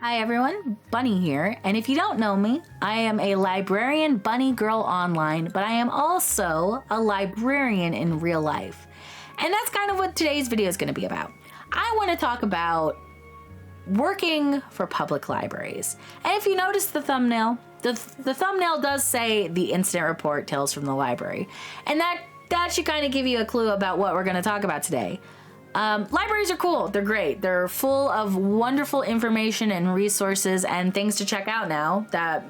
Hi everyone, Bunny here, and if you don't know me, I am a librarian bunny girl online, but I am also a librarian in real life. And that's kind of what today's video is going to be about. I want to talk about working for public libraries. And if you notice the thumbnail, the thumbnail does say the incident report Tales from the Library. And that should kind of give you a clue about what we're going to talk about today. Libraries are cool. They're great. They're full of wonderful information and resources and things to check out now that,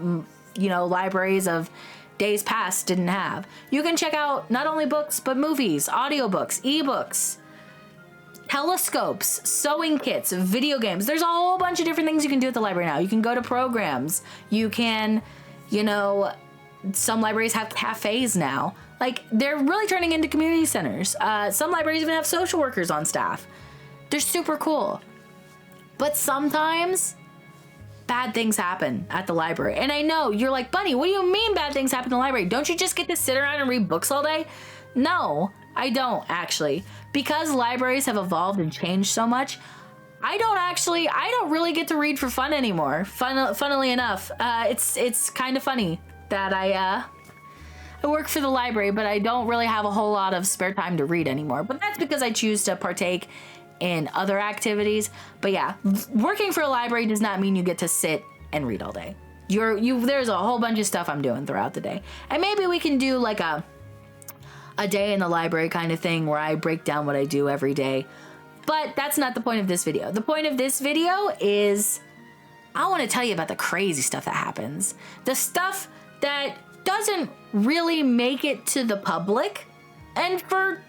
libraries of days past didn't have. You can check out not only books, but movies, audiobooks, ebooks, telescopes, sewing kits, video games. There's a whole bunch of different things you can do at the library now. You can go to programs. You can, some libraries have cafes now. Like, they're really turning into community centers. Some libraries even have social workers on staff. They're super cool. But sometimes bad things happen at the library. And I know you're like, Bunny, what do you mean bad things happen in the library? Don't you just get to sit around and read books all day? No, I don't actually. Because libraries have evolved and changed so much, I don't really get to read for fun anymore. Funnily enough, it's kind of funny that I work for the library, but I don't really have a whole lot of spare time to read anymore. But that's because I choose to partake in other activities. But yeah, working for a library does not mean you get to sit and read all day. There's a whole bunch of stuff I'm doing throughout the day. And maybe we can do like a day in the library kind of thing where I break down what I do every day. But that's not the point of this video. The point of this video is I want to tell you about the crazy stuff that happens. The stuff that doesn't really make it to the public, and for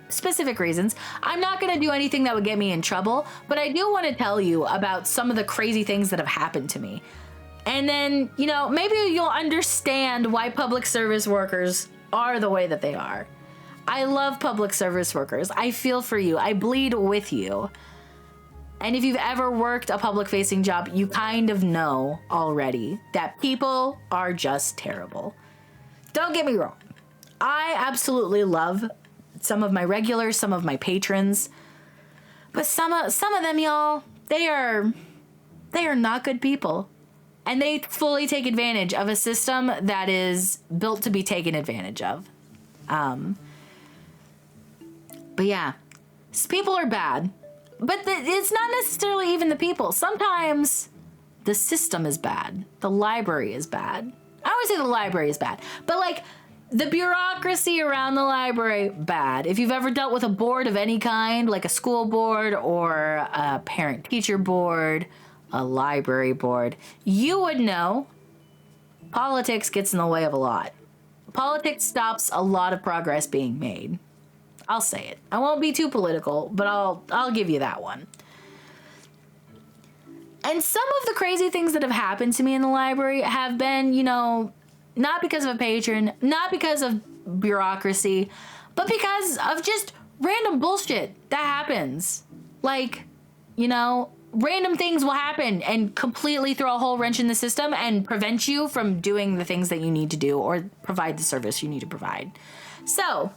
specific reasons. I'm not going to do anything that would get me in trouble, but I do want to tell you about some of the crazy things that have happened to me. And then, maybe you'll understand why public service workers are the way that they are. I love public service workers. I feel for you. I bleed with you. And if you've ever worked a public-facing job, you kind of know already that people are just terrible. Don't get me wrong. I absolutely love some of my regulars, some of my patrons, but some of them, y'all, they are not good people, and they fully take advantage of a system that is built to be taken advantage of. But yeah, people are bad, but it's not necessarily even the people. Sometimes the system is bad. The library is bad. I always say the library is bad, but like the bureaucracy around the library, bad. If you've ever dealt with a board of any kind, like a school board or a parent-teacher board, a library board, you would know politics gets in the way of a lot. Politics stops a lot of progress being made. I'll say it. I won't be too political, but I'll give you that one. And some of the crazy things that have happened to me in the library have been, not because of a patron, not because of bureaucracy, but because of just random bullshit that happens. Like, random things will happen and completely throw a whole wrench in the system and prevent you from doing the things that you need to do or provide the service you need to provide. So,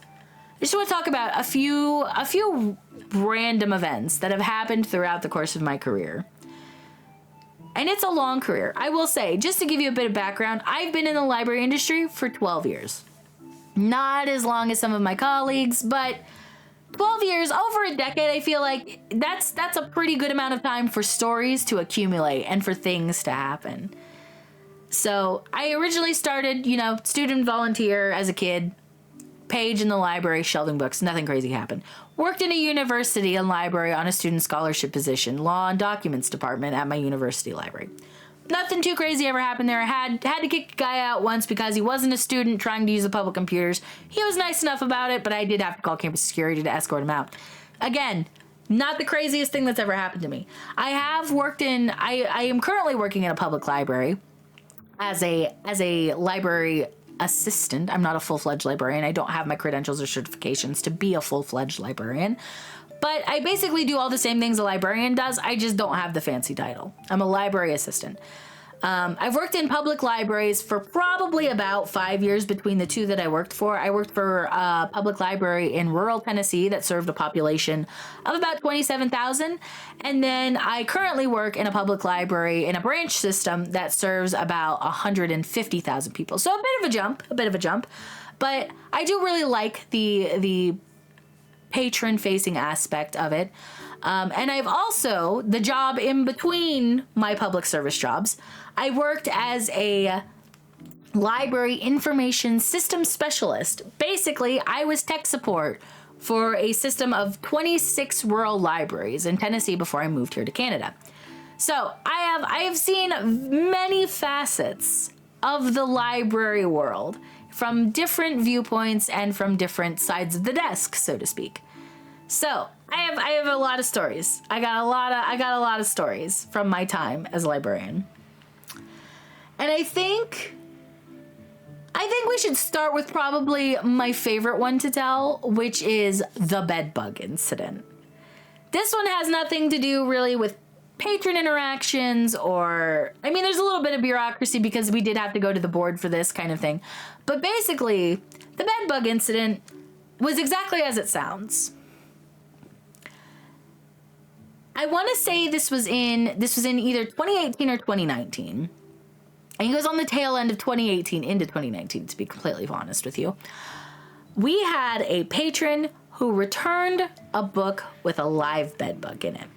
I just want to talk about a few random events that have happened throughout the course of my career. And it's a long career. I will say, just to give you a bit of background, I've been in the library industry for 12 years. Not as long as some of my colleagues, but 12 years, over a decade, I feel like that's a pretty good amount of time for stories to accumulate and for things to happen. So I originally started, student volunteer as a kid, page in the library, shelving books, nothing crazy happened. Worked in a university and library on a student scholarship position, law and documents department at my university library. Nothing too crazy ever happened there. I had to kick a guy out once because he wasn't a student trying to use the public computers. He was nice enough about it, but I did have to call campus security to escort him out. Again, not the craziest thing that's ever happened to me. I am currently working in a public library as a library assistant. I'm not a full-fledged librarian. I don't have my credentials or certifications to be a full-fledged librarian. But I basically do all the same things a librarian does. I just don't have the fancy title. I'm a library assistant. I've worked in public libraries for probably about 5 years between the two that I worked for. I worked for a public library in rural Tennessee that served a population of about 27,000. And then I currently work in a public library in a branch system that serves about 150,000 people. So a bit of a jump. But I do really like the patron-facing aspect of it. And I've also, the job in between my public service jobs, I worked as a library information system specialist. Basically, I was tech support for a system of 26 rural libraries in Tennessee before I moved here to Canada. So I have seen many facets of the library world from different viewpoints and from different sides of the desk, so to speak. So I have a lot of stories. I got a lot of stories from my time as a librarian. And I think we should start with probably my favorite one to tell, which is the bed bug incident. This one has nothing to do really with patron interactions or, I mean, there's a little bit of bureaucracy because we did have to go to the board for this kind of thing. But basically, the bed bug incident was exactly as it sounds. I want to say this was in either 2018 or 2019. I think it was on the tail end of 2018 into 2019, to be completely honest with you. We had a patron who returned a book with a live bed bug in it.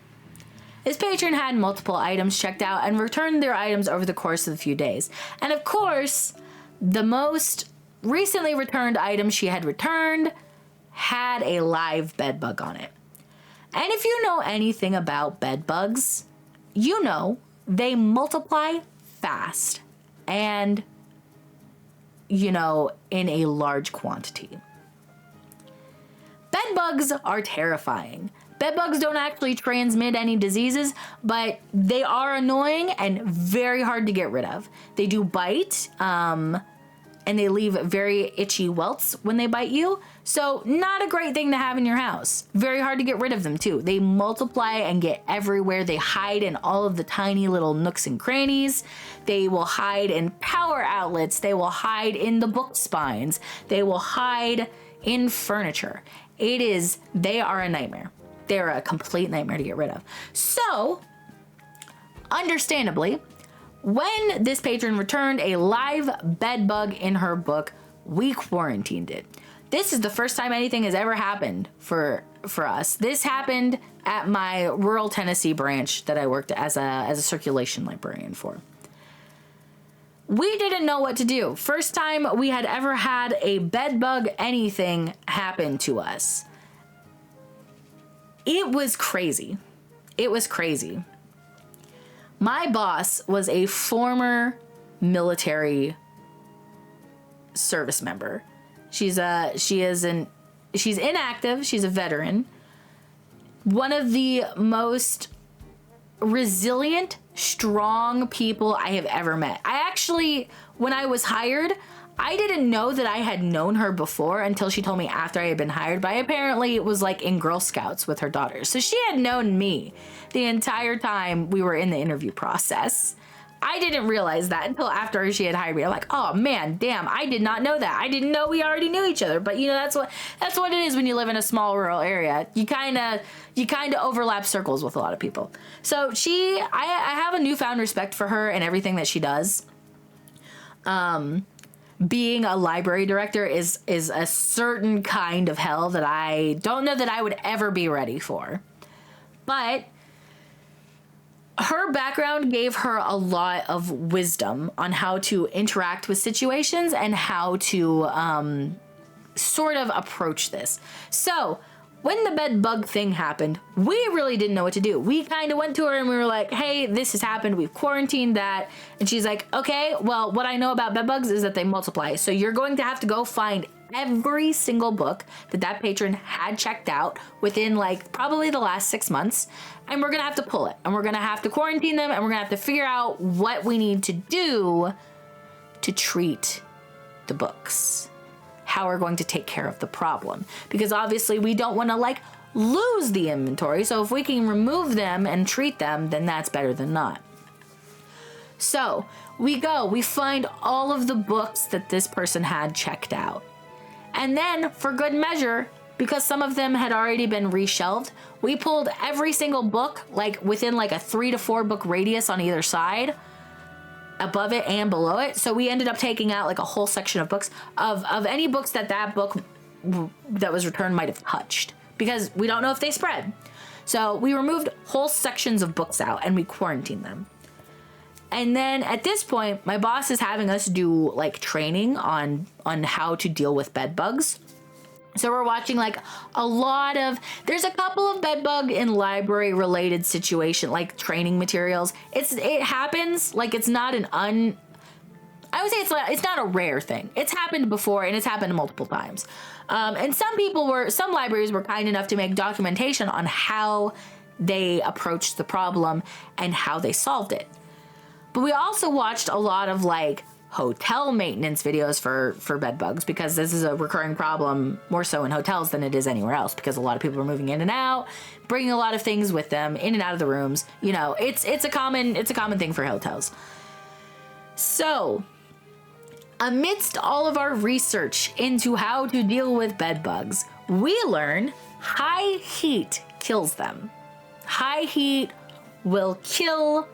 His patron had multiple items checked out and returned their items over the course of a few days. And of course, the most recently returned item she had returned had a live bed bug on it. And if you know anything about bed bugs, you know they multiply fast and, you know, in a large quantity. Bed bugs are terrifying. Bed bugs don't actually transmit any diseases, but they are annoying and very hard to get rid of. They do bite, and they leave very itchy welts when they bite you. So not a great thing to have in your house. Very hard to get rid of them too. They multiply and get everywhere. They hide in all of the tiny little nooks and crannies. They will hide in power outlets. They will hide in the book spines. They will hide in furniture. They are a nightmare. They're a complete nightmare to get rid of. So, understandably, when this patron returned a live bed bug in her book, we quarantined it. This is the first time anything has ever happened for us. This happened at my rural Tennessee branch that I worked as a circulation librarian for. We didn't know what to do. First time we had ever had a bed bug anything happen to us. It was crazy. It was crazy. My boss was a former military service member. She's inactive. She's a veteran. One of the most resilient, strong people I have ever met. When I was hired, I didn't know that I had known her before until she told me after I had been hired, but apparently it was like in Girl Scouts with her daughters. So she had known me the entire time we were in the interview process. I didn't realize that until after she had hired me. I'm like, oh man, damn, I did not know that. I didn't know we already knew each other. But you know, that's what it is when you live in a small rural area. You kind of overlap circles with a lot of people. So I have a newfound respect for her and everything that she does. Being a library director is a certain kind of hell that I don't know that I would ever be ready for. But her background gave her a lot of wisdom on how to interact with situations and how to sort of approach this. So when the bed bug thing happened, we really didn't know what to do. We kind of went to her and we were like, hey, this has happened. We've quarantined that. And she's like, okay, well, what I know about bed bugs is that they multiply. So you're going to have to go find every single book that patron had checked out within like probably the last 6 months. And we're going to have to pull it. And we're going to have to quarantine them. And we're going to have to figure out what we need to do to treat the books. How we're going to take care of the problem. Because obviously we don't want to like lose the inventory. So if we can remove them and treat them, then that's better than not. So we find all of the books that this person had checked out. And then, for good measure, because some of them had already been reshelved, we pulled every single book, like within like a 3 to 4 book radius on either side, above it and below it. So we ended up taking out like a whole section of books of any books that book that was returned might have touched, because we don't know if they spread. So we removed whole sections of books out and we quarantined them. And then at this point, my boss is having us do like training on how to deal with bed bugs. So we're watching like there's a couple of bed bug in library related situation, like training materials. It happens, like it's not I would say it's not a rare thing. It's happened before and it's happened multiple times. And some libraries were kind enough to make documentation on how they approached the problem and how they solved it. But we also watched a lot of like hotel maintenance videos for bed bugs, because this is a recurring problem more so in hotels than it is anywhere else, because a lot of people are moving in and out, bringing a lot of things with them in and out of the rooms. You know, it's a common thing for hotels. So, amidst all of our research into how to deal with bed bugs, we learn high heat kills them. High heat will kill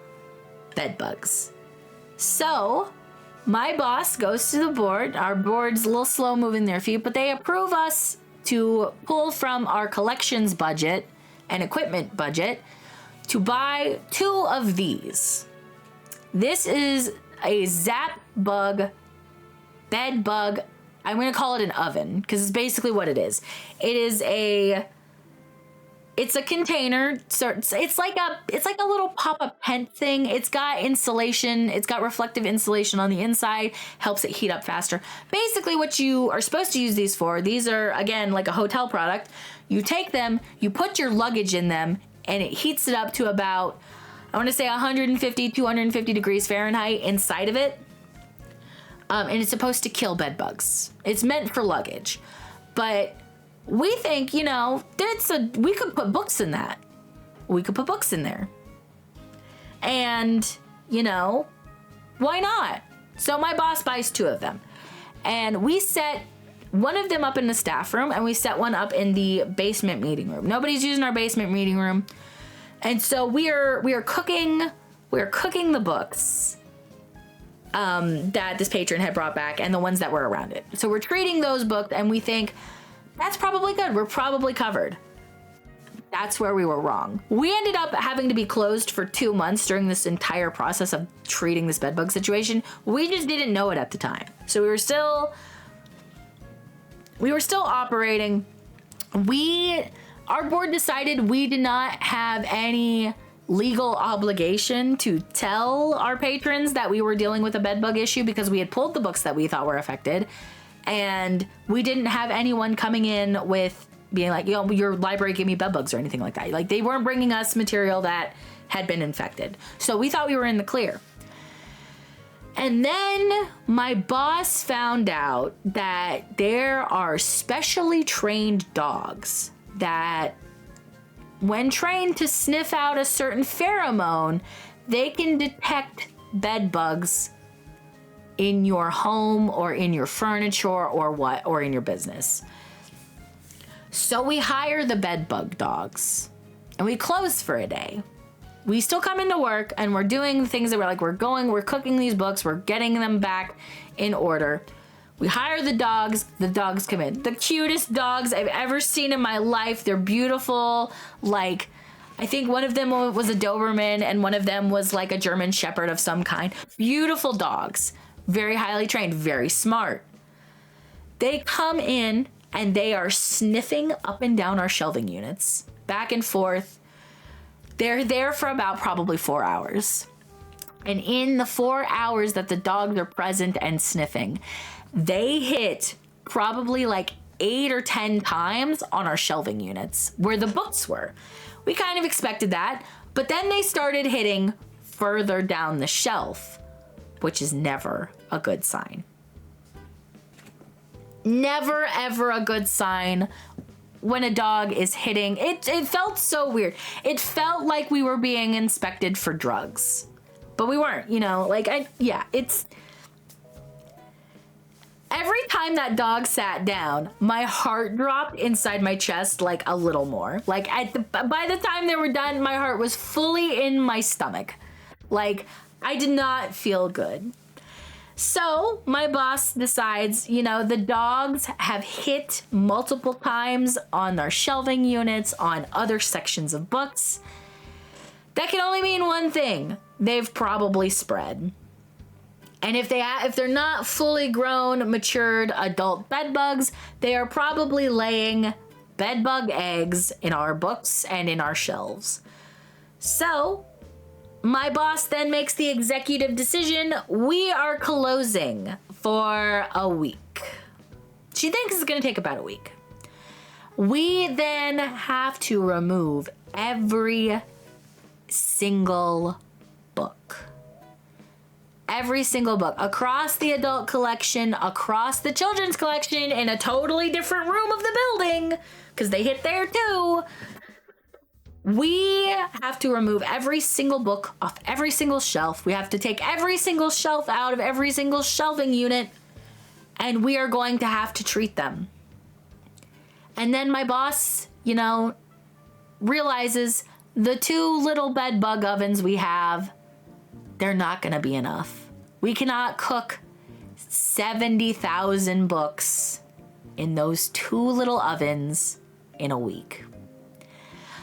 bed bugs. So, my boss goes to the board. Our board's a little slow moving their feet, but they approve us to pull from our collections budget and equipment budget to buy 2 of these. This is a Zap Bug bed bug. I'm going to call it an oven because it's basically what it is. It's a container. So it's like a little pop-up tent thing. It's got insulation. It's got reflective insulation on the inside. Helps it heat up faster. Basically what you are supposed to use these for, these are, again, like a hotel product. You take them, you put your luggage in them, and it heats it up to about, I want to say 150, 250 degrees Fahrenheit inside of it. And it's supposed to kill bed bugs. It's meant for luggage. But we think, you know, we could put books in that. We could put books in there. And, you know, why not? So my boss buys 2 of them. And we set one of them up in the staff room, and we set one up in the basement meeting room. Nobody's using our basement meeting room. And so we are cooking the books that this patron had brought back and the ones that were around it. So we're treating those books, and we think, that's probably good. We're probably covered. That's where we were wrong. We ended up having to be closed for 2 months during this entire process of treating this bedbug situation. We just didn't know it at the time. So we were still operating. Our board decided we did not have any legal obligation to tell our patrons that we were dealing with a bedbug issue, because we had pulled the books that we thought were affected. And we didn't have anyone coming in with being like, you know, your library gave me bed bugs or anything like that. Like, they weren't bringing us material that had been infected. So we thought we were in the clear. And then my boss found out that there are specially trained dogs that, when trained to sniff out a certain pheromone, they can detect bed bugs in your home or in your furniture or in your business. So we hire the bed bug dogs and we close for a day. We still come into work and we're doing things that we're cooking these books, we're getting them back in order. We hire the dogs come in. The cutest dogs I've ever seen in my life. They're beautiful. Like, I think one of them was a Doberman and one of them was like a German Shepherd of some kind. Beautiful dogs. Very highly trained, very smart. They come in and they are sniffing up and down our shelving units, back and forth. They're there for about probably 4 hours. And in the 4 hours that the dogs are present and sniffing, they hit probably like 8 or 10 times on our shelving units where the books were. We kind of expected that, but then they started hitting further down the shelf, which is never a good sign. Never, ever a good sign when a dog is hitting. It felt so weird. It felt like we were being inspected for drugs. but we weren't, you know, like, it's... Every time that dog sat down, my heart dropped inside my chest like a little more. Like by the time they were done, my heart was fully in my stomach. Like I did not feel good. So my boss decides, you know, the dogs have hit multiple times on their shelving units, on other sections of books. That can only mean one thing. They've probably spread. And if they're not fully grown, matured adult bed bugs, they are probably laying bed bug eggs in our books and in our shelves. So, my boss then makes the executive decision, we are closing for a week. She thinks it's going to take about a week. We then have to remove every single book. Every single book across the adult collection, across the children's collection, in a totally different room of the building, because they hit there too. We have to remove every single book off every single shelf. We have to take every single shelf out of every single shelving unit, and we are going to have to treat them. And then my boss, you know, realizes the 2 little bed bug ovens we have, they're not going to be enough. We cannot cook 70,000 books in those 2 little ovens in a week.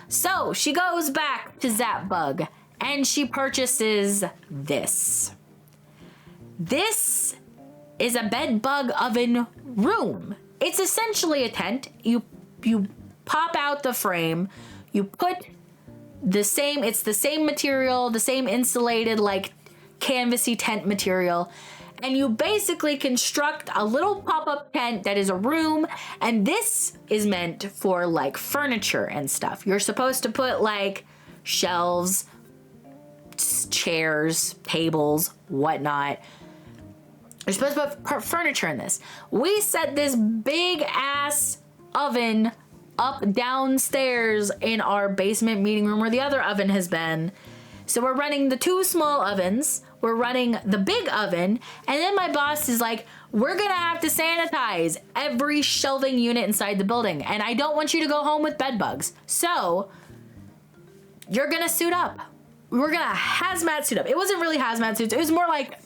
So she goes back to ZapBug and she purchases this. This is a bed bug oven room. It's essentially a tent. You pop out the frame, you put it's the same material, the same insulated, like canvasy tent material, and you basically construct a little pop-up tent that is a room, and this is meant for like furniture and stuff. You're supposed to put like shelves, chairs, tables, whatnot. You're supposed to put furniture in this. We set this big ass oven up downstairs in our basement meeting room where the other oven has been. So we're running the 2 small ovens, we're running the big oven, and then my boss is like, we're gonna have to sanitize every shelving unit inside the building, and I don't want you to go home with bed bugs. So you're gonna suit up. We're gonna hazmat suit up. It wasn't really hazmat suits, it was more like,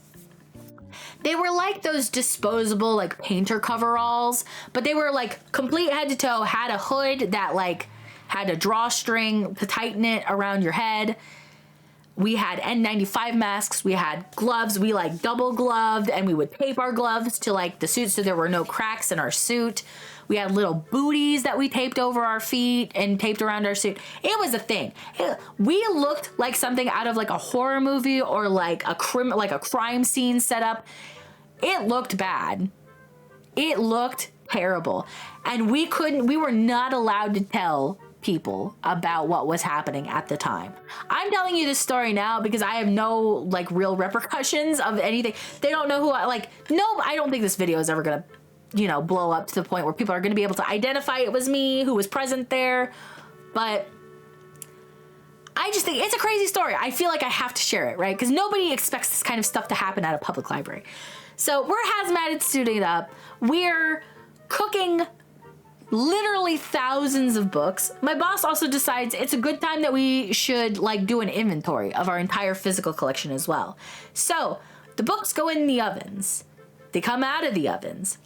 they were like those disposable like painter coveralls, but they were like complete head to toe, had a hood that like had a drawstring to tighten it around your head. We had N95 masks, we had gloves, we like double gloved, and we would tape our gloves to like the suit so there were no cracks in our suit. We had little booties that we taped over our feet and taped around our suit. It was a thing. We looked like something out of like a horror movie or like a crime scene setup. It looked bad. It looked terrible. And we were not allowed to tell people about what was happening at the time. I'm telling you this story now because I have no like real repercussions of anything. They don't know who I don't think this video is ever gonna, you know, blow up to the point where people are gonna be able to identify it was me who was present there. But I just think it's a crazy story. I feel like I have to share it, right? Because nobody expects this kind of stuff to happen at a public library. So we're hazmated suiting up. We're cooking literally thousands of books. My boss also decides it's a good time that we should like do an inventory of our entire physical collection as well. So the books go in the ovens. They come out of the ovens.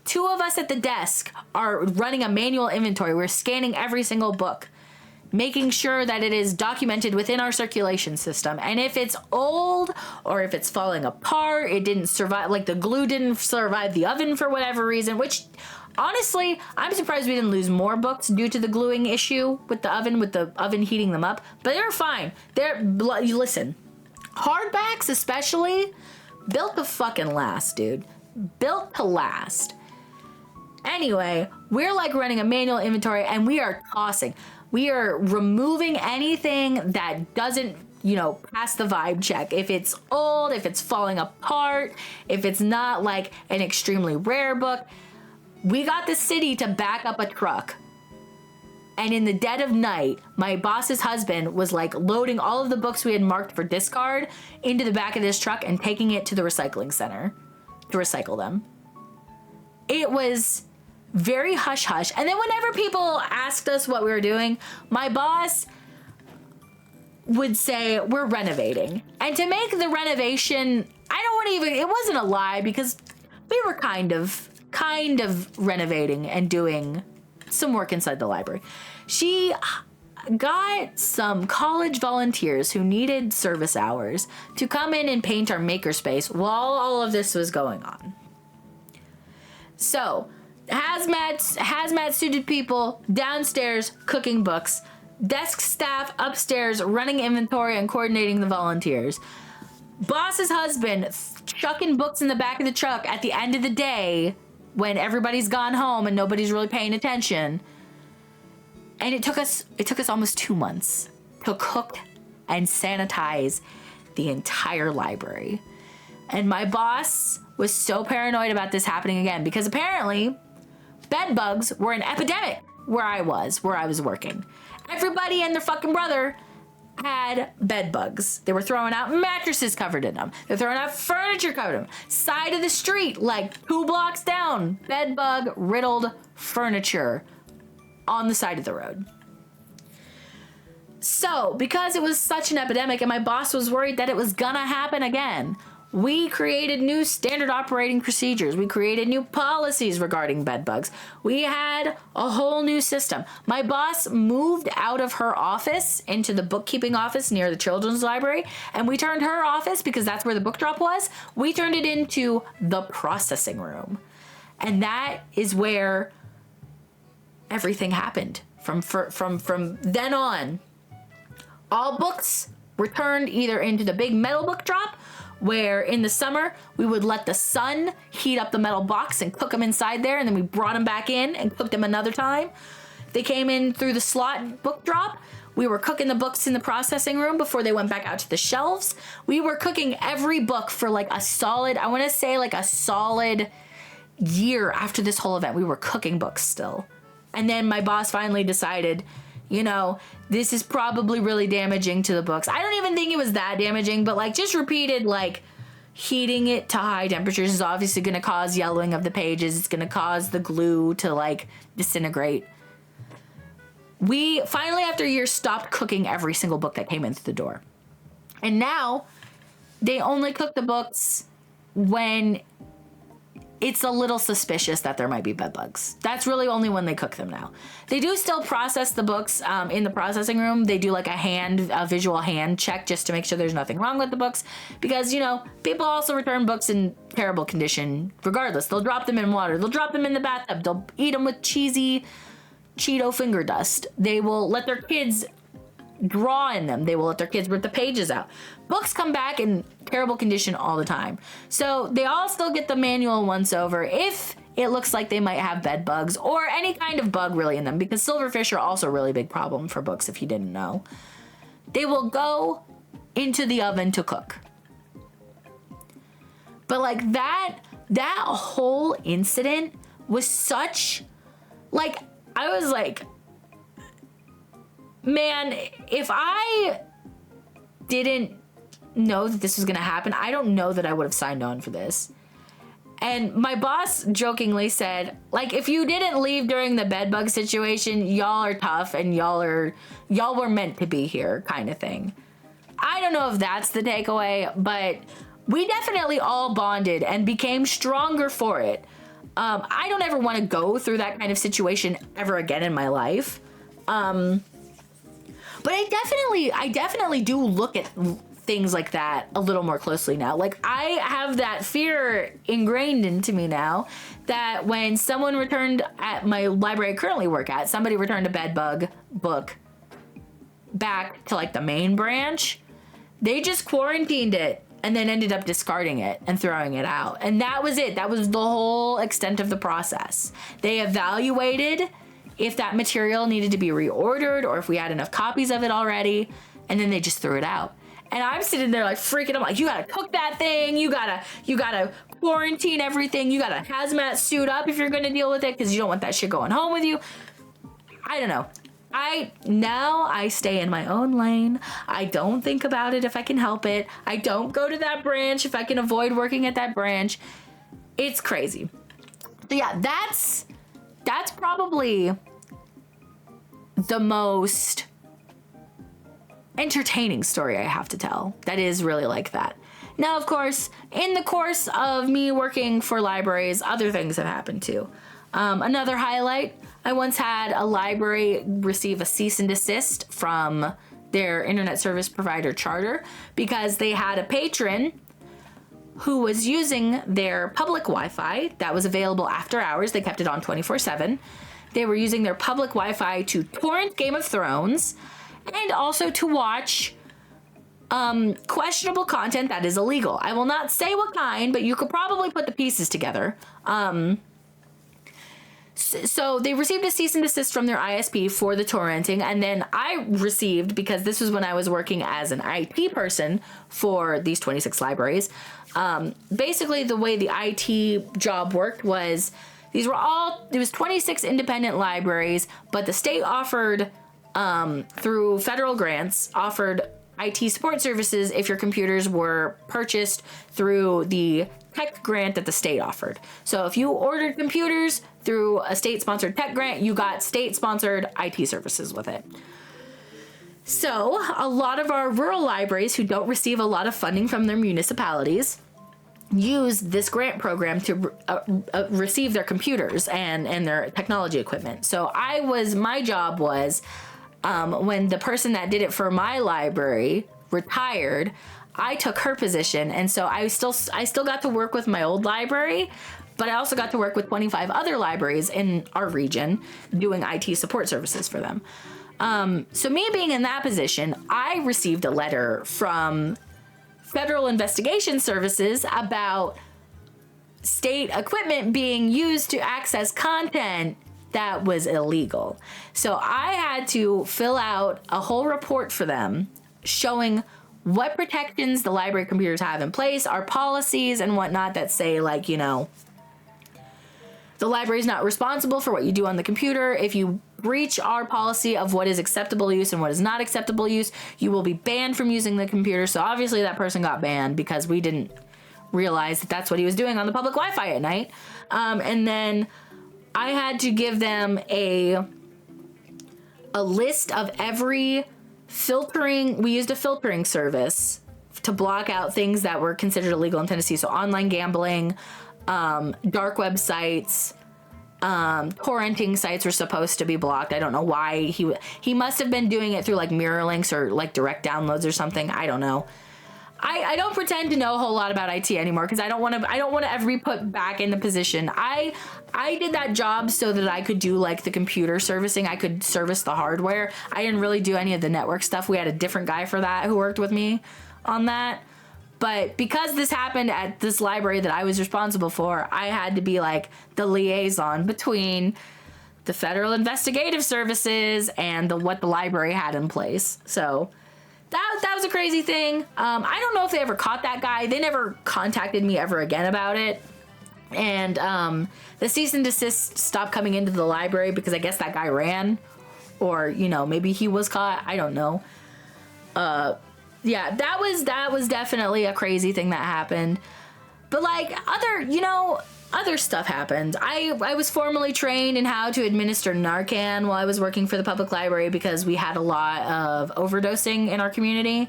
2 of us at the desk are running a manual inventory. We're scanning every single book, making sure that it is documented within our circulation system. And if it's old or if it's falling apart, it didn't survive, like the glue didn't survive the oven for whatever reason, which honestly, I'm surprised we didn't lose more books due to the gluing issue with the oven heating them up, but they're fine. Listen, hardbacks especially, built to fucking last, dude. Built to last. Anyway, we're like running a manual inventory and we are tossing. We are removing anything that doesn't, you know, pass the vibe check. If it's old, if it's falling apart, if it's not like an extremely rare book. We got the city to back up a truck And in the dead of night, my boss's husband was like loading all of the books we had marked for discard into the back of this truck and taking it to the recycling center to recycle them. It was very hush hush. And then whenever people asked us what we were doing, my boss would say, we're renovating. And to make the renovation, I don't want to even, it wasn't a lie because we were kind of renovating and doing some work inside the library. She got some college volunteers who needed service hours to come in and paint our makerspace while all of this was going on. So, hazmat suited people downstairs cooking books, desk staff upstairs running inventory and coordinating the volunteers. Boss's husband chucking books in the back of the truck at the end of the day when everybody's gone home and nobody's really paying attention. And it took us almost 2 months to cook and sanitize the entire library. And my boss was so paranoid about this happening again because apparently bed bugs were an epidemic where I was working. Everybody and their fucking brother had bed bugs. They were throwing out mattresses covered in them. They're throwing out furniture covered in them. Side of the street, like 2 blocks down, bed bug riddled furniture on the side of the road. So, because it was such an epidemic and my boss was worried that it was gonna happen again, we created new standard operating procedures. We created new policies regarding bed bugs. We had a whole new system. My boss moved out of her office into the bookkeeping office near the children's library, and we turned her office, because that's where the book drop was, we turned it into the processing room. And that is where everything happened from then on. All books were turned either into the big metal book drop, where in the summer we would let the sun heat up the metal box and cook them inside there, and then we brought them back in and cooked them another time. They came in through the slot book drop. We were cooking the books in the processing room before they went back out to the shelves. We were cooking every book for like a solid, I want to say like a solid year after this whole event. We were cooking books still. And then my boss finally decided, you know, this is probably really damaging to the books. I don't even think it was that damaging, but like just repeated, like heating it to high temperatures is obviously going to cause yellowing of the pages. It's going to cause the glue to like disintegrate. We finally, after a year, stopped cooking every single book that came in through the door. And now they only cook the books when it's a little suspicious that there might be bed bugs. That's really only when they cook them now. They do still process the books in the processing room. They do like a visual hand check just to make sure there's nothing wrong with the books. Because, you know, people also return books in terrible condition regardless. They'll drop them in water. They'll drop them in the bathtub. They'll eat them with cheesy Cheeto finger dust. They will let their kids draw in them. They will let their kids rip the pages out. Books come back in terrible condition all the time. So they all still get the manual once over if it looks like they might have bed bugs or any kind of bug really in them, because silverfish are also a really big problem for books if you didn't know. They will go into the oven to cook. But like that whole incident was such, like, I was like, man, if I didn't know that this was going to happen, I don't know that I would have signed on for this. And my boss jokingly said, like, if you didn't leave during the bedbug situation, y'all are tough and y'all were meant to be here, kind of thing. I don't know if that's the takeaway, but we definitely all bonded and became stronger for it. I don't ever want to go through that kind of situation ever again in my life. But I definitely do look at things like that a little more closely now. Like, I have that fear ingrained into me now that when someone returned at my library I currently work at, somebody returned a bedbug book back to like the main branch, they just quarantined it and then ended up discarding it and throwing it out. And that was it. That was the whole extent of the process. They evaluated if that material needed to be reordered or if we had enough copies of it already, and then they just threw it out. And I'm sitting there like freaking. I'm like, you gotta cook that thing. You gotta quarantine everything. You gotta hazmat suit up if you're gonna deal with it because you don't want that shit going home with you. I don't know. I stay in my own lane. I don't think about it if I can help it. I don't go to that branch if I can avoid working at that branch. It's crazy. So yeah, that's probably the most entertaining story I have to tell. That is really like that. Now, of course, in the course of me working for libraries, other things have happened too. Another highlight, I once had a library receive a cease and desist from their internet service provider Charter because they had a patron who was using their public Wi-Fi that was available after hours. They kept it on 24/7. They were using their public Wi-Fi to torrent Game of Thrones and also to watch questionable content that is illegal. I will not say what kind, but you could probably put the pieces together. So they received a cease and desist from their ISP for the torrenting, and then I received, because this was when I was working as an IT person for these 26 libraries, basically the way the IT job worked was there was 26 independent libraries, but the state offered, through federal grants, offered IT support services if your computers were purchased through the tech grant that the state offered. So if you ordered computers through a state-sponsored tech grant, you got state-sponsored IT services with it. So a lot of our rural libraries who don't receive a lot of funding from their municipalities use this grant program to receive their computers and their technology equipment. So my job was, when the person that did it for my library retired, I took her position, and so I still got to work with my old library, but I also got to work with 25 other libraries in our region doing IT support services for them. So me being in that position, I received a letter from Federal Investigation Services about state equipment being used to access content that was illegal. So I had to fill out a whole report for them showing what protections the library computers have in place, our policies and whatnot that say, like, you know, the library is not responsible for what you do on the computer. If you breach our policy of what is acceptable use and what is not acceptable use, you will be banned from using the computer. So obviously that person got banned because we didn't realize that that's what he was doing on the public Wi-Fi at night. And then I had to give them a list of every filtering. We used a filtering service to block out things that were considered illegal in Tennessee. So online gambling, dark websites, torrenting sites were supposed to be blocked. I don't know why he must have been doing it through like mirror links or like direct downloads or something. I don't know. I don't pretend to know a whole lot about IT anymore because I don't want to ever be put back in the position. I did that job so that I could do like the computer servicing. I could service the hardware. I didn't really do any of the network stuff. We had a different guy for that who worked with me on that. But because this happened at this library that I was responsible for, I had to be like the liaison between the Federal Investigative Services and what the library had in place. So that was a crazy thing. I don't know if they ever caught that guy. They never contacted me ever again about it. And the cease and desist stopped coming into the library because I guess that guy ran, or, you know, maybe he was caught. I don't know. Yeah, that was definitely a crazy thing that happened. But like other stuff happened. I was formally trained in how to administer Narcan while I was working for the public library because we had a lot of overdosing in our community.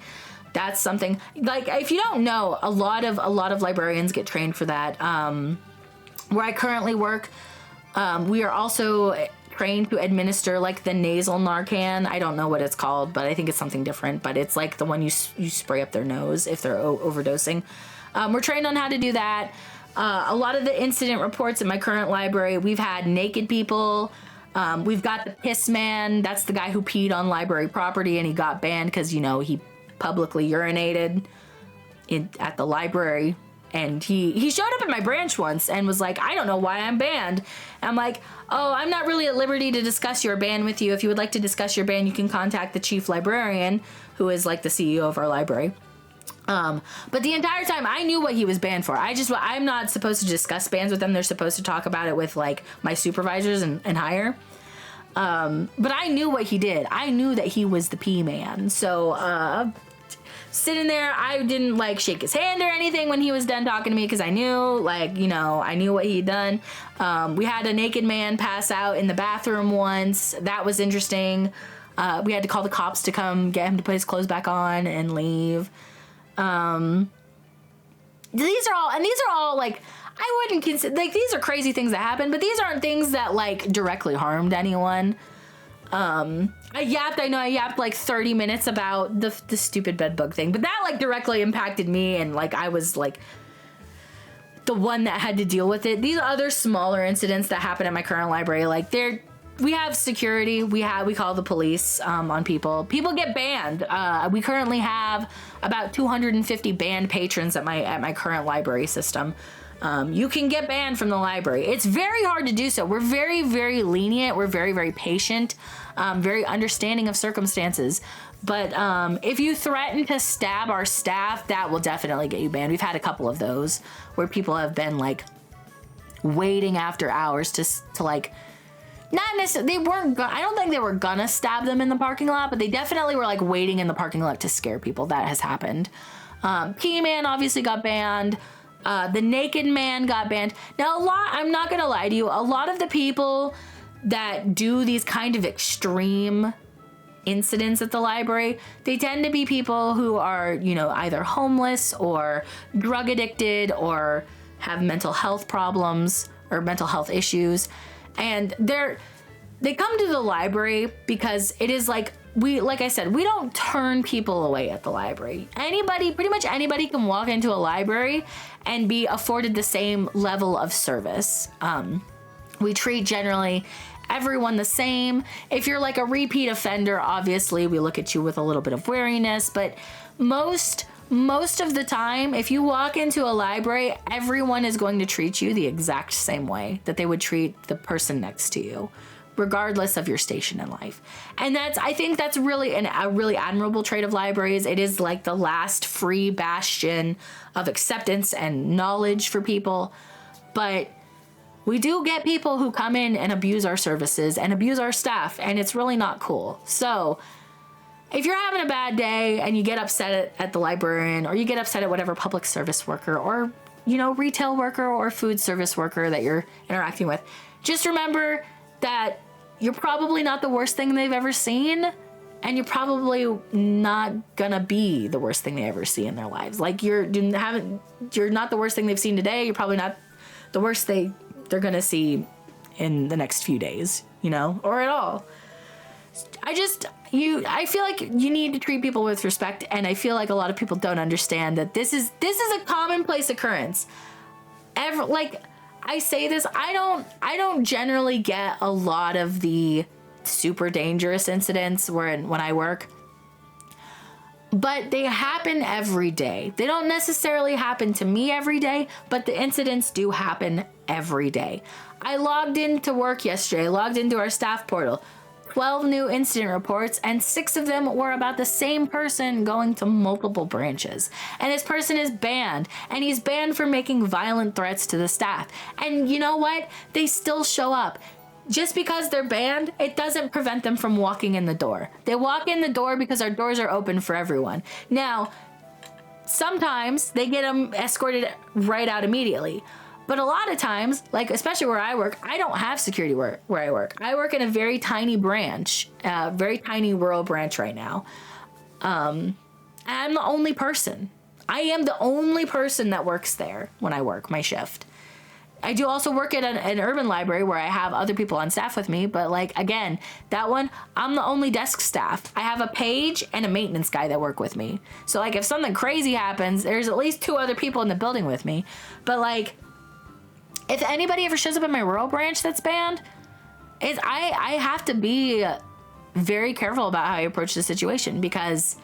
That's something, like, if you don't know, a lot of librarians get trained for that. Where I currently work, we are also trained to administer like the nasal Narcan. I don't know what it's called, but I think it's something different. But it's like the one you spray up their nose if they're overdosing. We're trained on how to do that. A lot of the incident reports in my current library, we've had naked people. We've got the piss man. That's the guy who peed on library property and he got banned because, you know, he publicly urinated at the library. And he showed up at my branch once and was like, I don't know why I'm banned. And I'm like, oh, I'm not really at liberty to discuss your ban with you. If you would like to discuss your ban, you can contact the chief librarian, who is like the CEO of our library. But the entire time I knew what he was banned for. I'm not supposed to discuss bans with them. They're supposed to talk about it with like my supervisors and higher. But I knew what he did. I knew that he was the P man. So, sitting there, I didn't like shake his hand or anything when he was done talking to me, because I knew, like, you know, I knew what he'd done. We had a naked man pass out in the bathroom once. That was interesting. We had to call the cops to come get him to put his clothes back on and leave. These are all like, I wouldn't consider, like, these are crazy things that happen, but these aren't things that like directly harmed anyone. I yapped like 30 minutes about the stupid bed bug thing, but that like directly impacted me, and like I was like the one that had to deal with it. These other smaller incidents that happen at my current library, like we have security, we call the police on people. People get banned. We currently have about 250 banned patrons at my current library system. You can get banned from the library. It's very hard to do so. We're very, very lenient. We're very, very patient, very understanding of circumstances. But if you threaten to stab our staff, that will definitely get you banned. We've had a couple of those where people have been like waiting after hours to like, not necessarily, I don't think they were gonna stab them in the parking lot, but they definitely were like waiting in the parking lot to scare people. That has happened. P-Man obviously got banned. The naked man got banned. Now, I'm not gonna lie to you, a lot of the people that do these kind of extreme incidents at the library, they tend to be people who are, you know, either homeless or drug addicted or have mental health problems or mental health issues. And they come to the library because it is like, like I said, we don't turn people away at the library. Pretty much anybody can walk into a library and be afforded the same level of service. We treat generally everyone the same. If you're like a repeat offender, obviously we look at you with a little bit of wariness, but most of the time, if you walk into a library, everyone is going to treat you the exact same way that they would treat the person next to you, regardless of your station in life. And I think that's really a really admirable trait of libraries. It is like the last free bastion of acceptance and knowledge for people. But we do get people who come in and abuse our services and abuse our staff, and it's really not cool. So if you're having a bad day and you get upset at the librarian, or you get upset at whatever public service worker or, you know, retail worker or food service worker that you're interacting with, just remember that you're probably not the worst thing they've ever seen, and you're probably not gonna be the worst thing they ever see in their lives. Like you're not the worst thing they've seen today. You're probably not the worst they're gonna see in the next few days, you know, or at all. I feel like you need to treat people with respect, and I feel like a lot of people don't understand that this is a commonplace occurrence. Like I say this, I don't generally get a lot of the super dangerous incidents when I work, but they happen every day. They don't necessarily happen to me every day, but the incidents do happen every day. I logged into work yesterday, logged into our staff portal, 12 new incident reports, and 6 of them were about the same person going to multiple branches. And this person is banned, and he's banned for making violent threats to the staff. And you know what? They still show up. Just because they're banned, it doesn't prevent them from walking in the door. They walk in the door because our doors are open for everyone. Now, sometimes they get them escorted right out immediately. But a lot of times, like especially where I work, I don't have security where I work. I work in a very tiny branch, very tiny rural branch right now. I'm the only person. I am the only person that works there when I work my shift. I do also work at an urban library where I have other people on staff with me, but like, again, that one, I'm the only desk staff. I have a page and a maintenance guy that work with me. So like if something crazy happens, there's at least 2 other people in the building with me. But like, if anybody ever shows up in my rural branch that's banned, I have to be very careful about how I approach the situation, because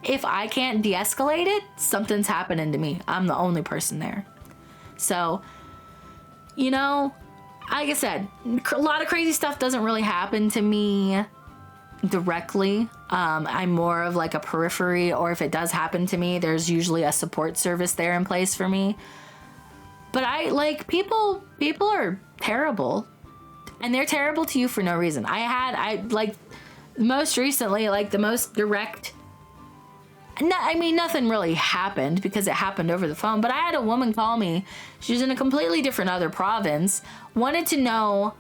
if I can't de-escalate it, something's happening to me. I'm the only person there. So, you know, like I said, a lot of crazy stuff doesn't really happen to me directly. I'm more of like a periphery, or if it does happen to me, there's usually a support service there in place for me. But I like people are terrible. and they're terrible to you for no reason. I like most recently, like the most direct, I mean, nothing really happened because it happened over the phone, but I had a woman call me. She was in a completely different other province, wanted to know,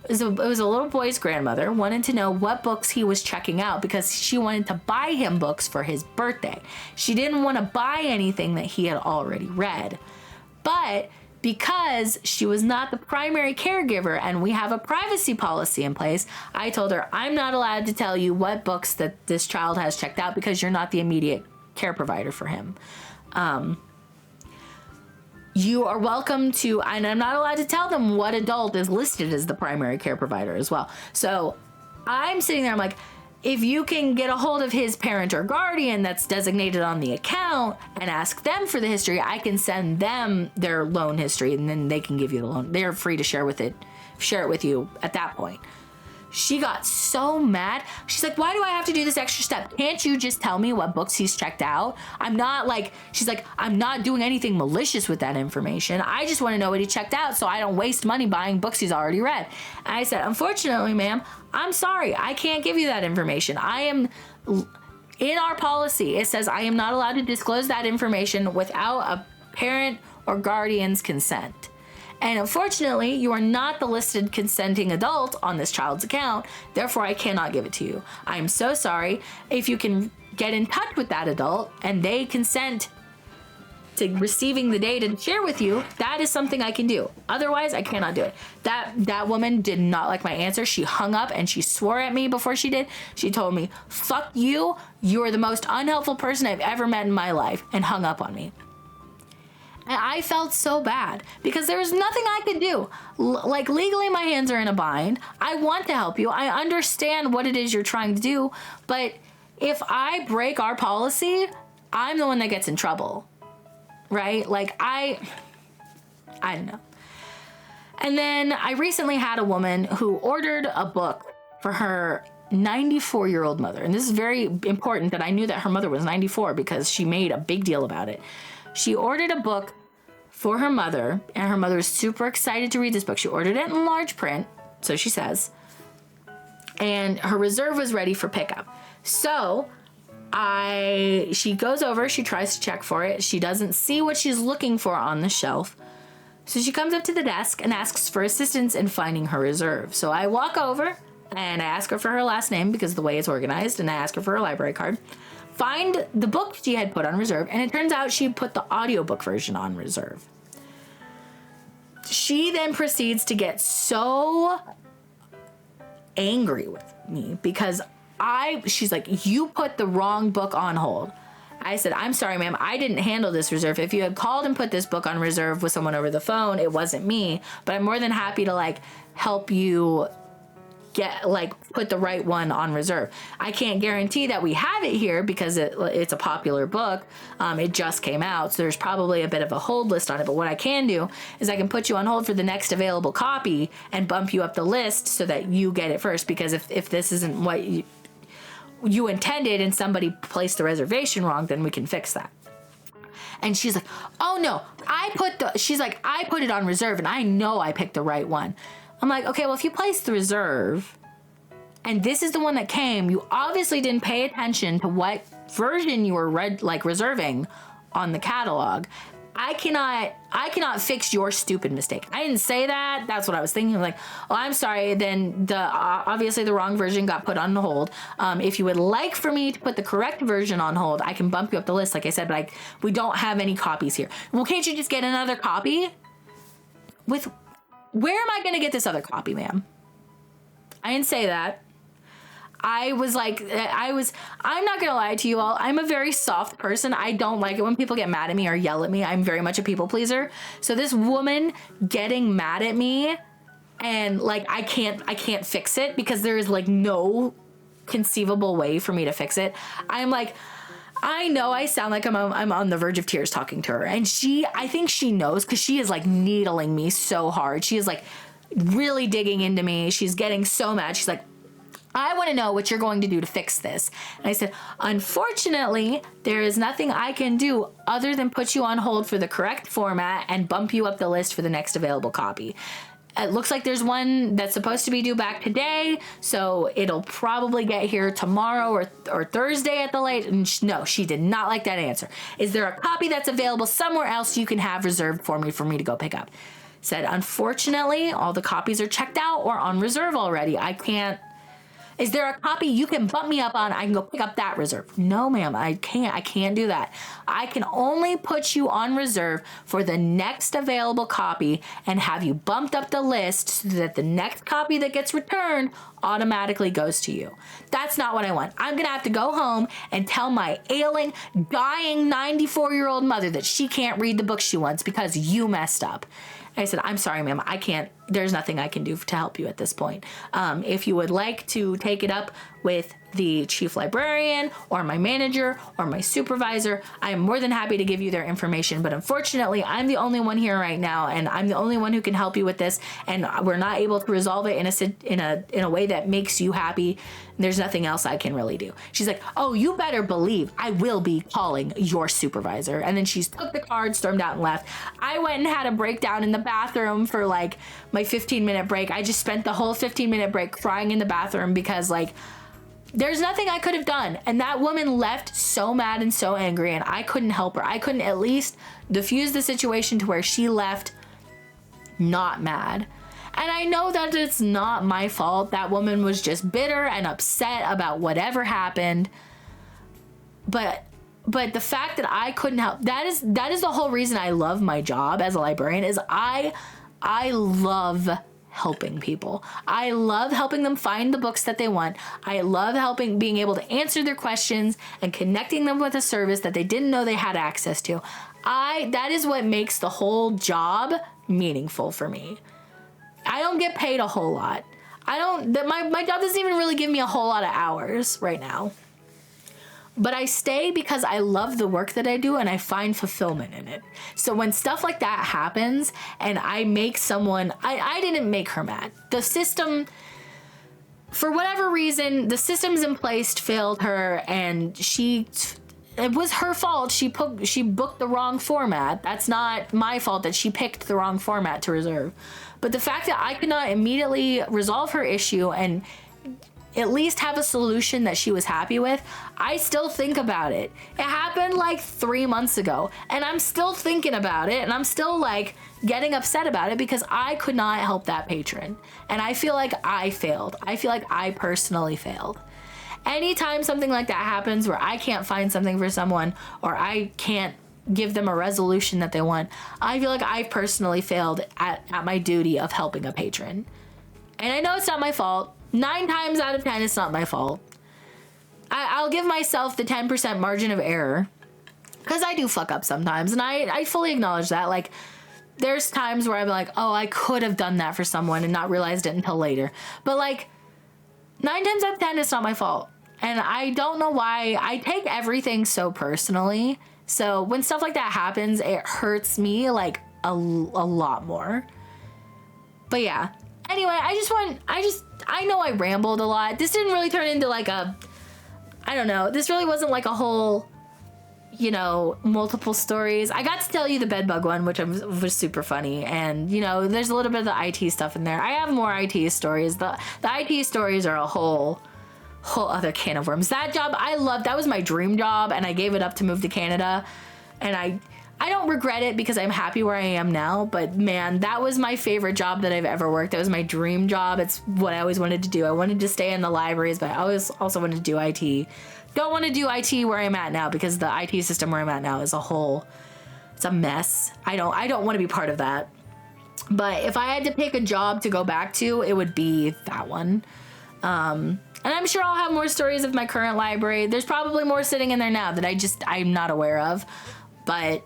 it was a little boy's grandmother, wanted to know what books he was checking out because she wanted to buy him books for his birthday. She didn't want to buy anything that he had already read. But because she was not the primary caregiver and we have a privacy policy in place, I told her, I'm not allowed to tell you what books that this child has checked out because you're not the immediate care provider for him. You are welcome to, and I'm not allowed to tell them what adult is listed as the primary care provider as well. So I'm sitting there, I'm like, if you can get a hold of his parent or guardian that's designated on the account and ask them for the history, I can send them their loan history and then they can give you the loan. They're free to share it with you at that point. She got so mad. She's like, why do I have to do this extra step? Can't you just tell me what books he's checked out? She's like, I'm not doing anything malicious with that information. I just want to know what he checked out so I don't waste money buying books he's already read. And I said, unfortunately, ma'am, I'm sorry. I can't give you that information. In our policy, it says I am not allowed to disclose that information without a parent or guardian's consent. And unfortunately, you are not the listed consenting adult on this child's account. Therefore, I cannot give it to you. I am so sorry. If you can get in touch with that adult and they consent to receiving the data to share with you, that is something I can do. Otherwise, I cannot do it. That woman did not like my answer. She hung up and she swore at me before she did. She told me, fuck you. You're the most unhelpful person I've ever met in my life, and hung up on me. And I felt so bad because there was nothing I could do. Like, legally, my hands are in a bind. I want to help you. I understand what it is you're trying to do. But if I break our policy, I'm the one that gets in trouble. Right? Like, I don't know. And then I recently had a woman who ordered a book for her 94-year-old mother. And this is very important that I knew that her mother was 94 because she made a big deal about it. She ordered a book for her mother, and her mother was super excited to read this book. She ordered it in large print, so she says, and her reserve was ready for pickup. So she goes over, she tries to check for it. She doesn't see what she's looking for on the shelf. So she comes up to the desk and asks for assistance in finding her reserve. So I walk over and I ask her for her last name because of the way it's organized, and I ask her for her library card. Find the book she had put on reserve, and it turns out she put the audiobook version on reserve. She then proceeds to get so angry with me because she's like, you put the wrong book on hold. I said, I'm sorry, ma'am, I didn't handle this reserve. If you had called and put this book on reserve with someone over the phone, it wasn't me, but I'm more than happy to help you put the right one on reserve. I can't guarantee that we have it here because it's a popular book. It just came out, so there's probably a bit of a hold list on it. But what I can do is I can put you on hold for the next available copy and bump you up the list so that you get it first. Because if this isn't what you intended and somebody placed the reservation wrong, then we can fix that. And she's like, oh no, I put it on reserve and I know I picked the right one. I'm like, okay, well, if you placed the reserve and this is the one that came, you obviously didn't pay attention to what version you were reserving on the catalog. I cannot fix your stupid mistake. I didn't say that. That's what I was thinking. Like, oh, I'm sorry. Then obviously the wrong version got put on hold. If you would like for me to put the correct version on hold, I can bump you up the list, like I said, but we don't have any copies here. Well, can't you just get another copy? Where am I going to get this other copy, ma'am? I didn't say that. I'm not going to lie to you all. I'm a very soft person. I don't like it when people get mad at me or yell at me. I'm very much a people pleaser. So this woman getting mad at me and I can't fix it because there is no conceivable way for me to fix it. I'm like, I know I sound like I'm on the verge of tears talking to her. And I think she knows because she is needling me so hard. She is really digging into me. She's getting so mad. She's like, I want to know what you're going to do to fix this. And I said, unfortunately, there is nothing I can do other than put you on hold for the correct format and bump you up the list for the next available copy. It looks like there's one that's supposed to be due back today, so it'll probably get here tomorrow or Thursday at the late. And no, she did not like that answer. Is there a copy that's available somewhere else you can have reserved for me to go pick up? Said, unfortunately, all the copies are checked out or on reserve already. I can't. Is there a copy you can bump me up on? I can go pick up that reserve. No, ma'am, I can't do that. I can only put you on reserve for the next available copy and have you bumped up the list so that the next copy that gets returned automatically goes to you. That's not what I want. I'm going to have to go home and tell my ailing, dying 94-year-old mother that she can't read the book she wants because you messed up. I said, I'm sorry, ma'am, I can't, there's nothing I can do to help you at this point. If you would like to take it up with the chief librarian or my manager or my supervisor, I am more than happy to give you their information. But unfortunately, I'm the only one here right now, and I'm the only one who can help you with this. And we're not able to resolve it in a way that makes you happy. There's nothing else I can really do. She's like, oh, you better believe I will be calling your supervisor. And then she took the card, stormed out, and left. I went and had a breakdown in the bathroom for like my 15-minute break. I just spent the whole 15-minute break crying in the bathroom because like there's nothing I could have done. And that woman left so mad and so angry, and I couldn't help her. I couldn't at least diffuse the situation to where she left not mad. And I know that it's not my fault. That woman was just bitter and upset about whatever happened. But the fact that I couldn't help, that is the whole reason I love my job as a librarian, is I love helping people. I love helping them find the books that they want. I love being able to answer their questions and connecting them with a service that they didn't know they had access to. That is what makes the whole job meaningful for me. I don't get paid a whole lot. My job doesn't even really give me a whole lot of hours right now. But I stay because I love the work that I do and I find fulfillment in it. So when stuff like that happens and I make someone, I didn't make her mad. The system, for whatever reason, the systems in place failed her, and it was her fault. She booked the wrong format. That's not my fault that she picked the wrong format to reserve. But the fact that I could not immediately resolve her issue and at least have a solution that she was happy with, I still think about it. It happened like 3 months ago, and I'm still thinking about it, and I'm still like getting upset about it because I could not help that patron. And I feel like I failed. I feel like I personally failed. Anytime something like that happens where I can't find something for someone or I can't give them a resolution that they want, I feel like I personally failed at my duty of helping a patron. And I know it's not my fault. 9 times out of 10, it's not my fault. I'll give myself the 10% margin of error because I do fuck up sometimes, and I fully acknowledge that. Like, there's times where I'm like, oh, I could have done that for someone and not realized it until later. But like 9 times out of 10, it's not my fault. And I don't know why I take everything so personally. So when stuff like that happens, it hurts me like a lot more. But yeah. Anyway, I know I rambled a lot. This didn't really turn into like I don't know. This really wasn't like a whole, multiple stories. I got to tell you the bedbug one, which was super funny. And, there's a little bit of the IT stuff in there. I have more IT stories. The IT stories are a whole other can of worms. That job, I loved. That was my dream job, and I gave it up to move to Canada. And I don't regret it because I'm happy where I am now, but man, that was my favorite job that I've ever worked. That was my dream job. It's what I always wanted to do. I wanted to stay in the libraries, but I always also wanted to do IT. Don't want to do IT where I'm at now because the IT system where I'm at now is it's a mess. I don't want to be part of that. But if I had to pick a job to go back to, it would be that one. And I'm sure I'll have more stories of my current library. There's probably more sitting in there now that I'm not aware of. But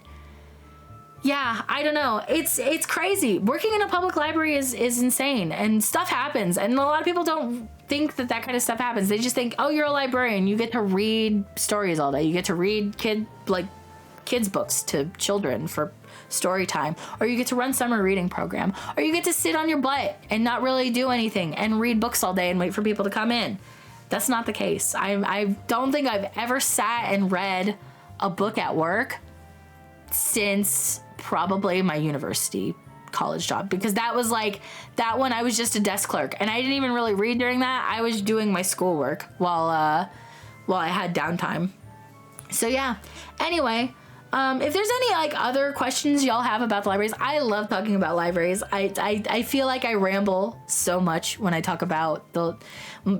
yeah, I don't know. It's crazy. Working in a public library is insane, and stuff happens. And a lot of people don't think that kind of stuff happens. They just think, oh, you're a librarian. You get to read stories all day. You get to read kids books to children for story time, or you get to run summer reading program, or you get to sit on your butt and not really do anything and read books all day and wait for people to come in. That's not the case. I don't think I've ever sat and read a book at work since probably my university college job, because that was like, that one I was just a desk clerk and I didn't even really read during that. I was doing my schoolwork while I had downtime. So yeah, anyway, if there's any like other questions y'all have about the libraries, I love talking about libraries. I feel like I ramble so much when I talk about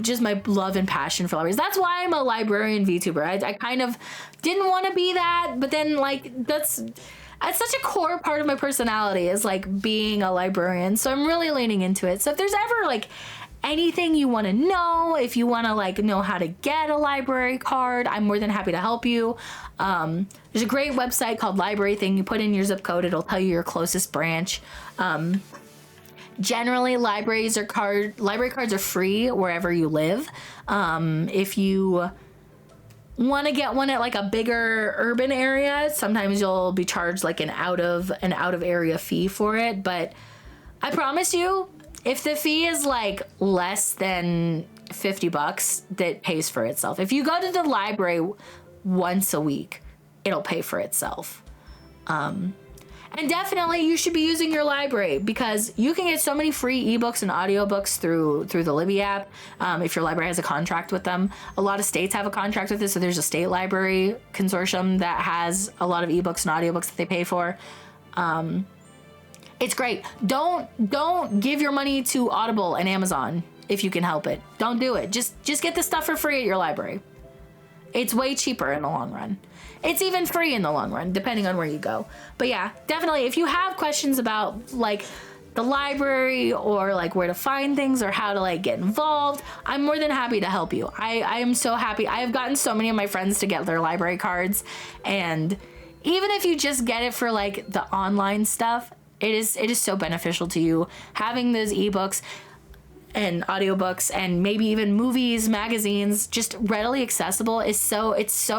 just my love and passion for libraries. That's why I'm a librarian VTuber. I kind of didn't want to be that, but then like that's such a core part of my personality, is like being a librarian. So I'm really leaning into it. So if there's ever like anything you want to know, if you want to like know how to get a library card, I'm more than happy to help you. There's a great website called Library Thing. You put in your zip code, it'll tell you your closest branch. Generally, library cards are free wherever you live. If you want to get one at like a bigger urban area, sometimes you'll be charged like an out of area fee for it. But I promise you, if the fee is like less than $50, that pays for itself. If you go to the library once a week, it'll pay for itself. And definitely you should be using your library, because you can get so many free ebooks and audiobooks through the Libby app. If your library has a contract with them. A lot of states have a contract with this, so there's a state library consortium that has a lot of ebooks and audiobooks that they pay for. It's great. Don't give your money to Audible and Amazon if you can help it. Don't do it. Just get the stuff for free at your library. It's way cheaper in the long run. It's even free in the long run, depending on where you go. But yeah, definitely, if you have questions about like the library or like where to find things or how to like get involved, I'm more than happy to help you. I am so happy. I have gotten so many of my friends to get their library cards, and even if you just get it for like the online stuff, it is so beneficial to you. Having those ebooks and audiobooks and maybe even movies, magazines, just readily accessible it's so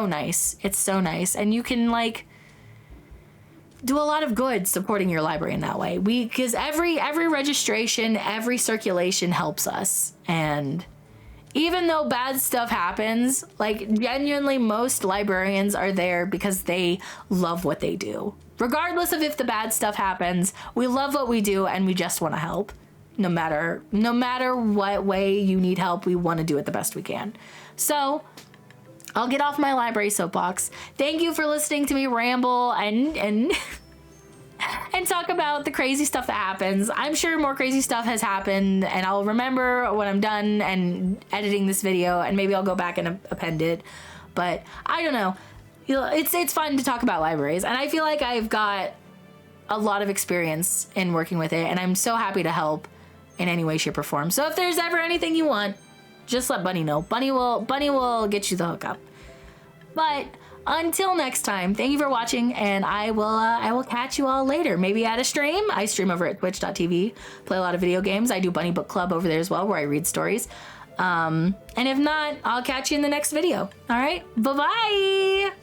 nice. It's so nice. And you can like do a lot of good supporting your library in that way. Because every registration, every circulation helps us. And even though bad stuff happens, like genuinely most librarians are there because they love what they do. Regardless of if the bad stuff happens, we love what we do and we just want to help. No matter what way you need help, we want to do it the best we can. So I'll get off my library soapbox. Thank you for listening to me ramble and talk about the crazy stuff that happens. I'm sure more crazy stuff has happened, and I'll remember when I'm done and editing this video, and maybe I'll go back and append it. But I don't know. You know, it's fun to talk about libraries, and I feel like I've got a lot of experience in working with it, and I'm so happy to help in any way, shape, or form. So if there's ever anything you want, just let Bunny know. Bunny will get you the hookup. But until next time, thank you for watching, and I will catch you all later. Maybe at a stream. I stream over at twitch.tv, play a lot of video games. I do Bunny Book Club over there as well, where I read stories. And if not, I'll catch you in the next video. All right, bye-bye.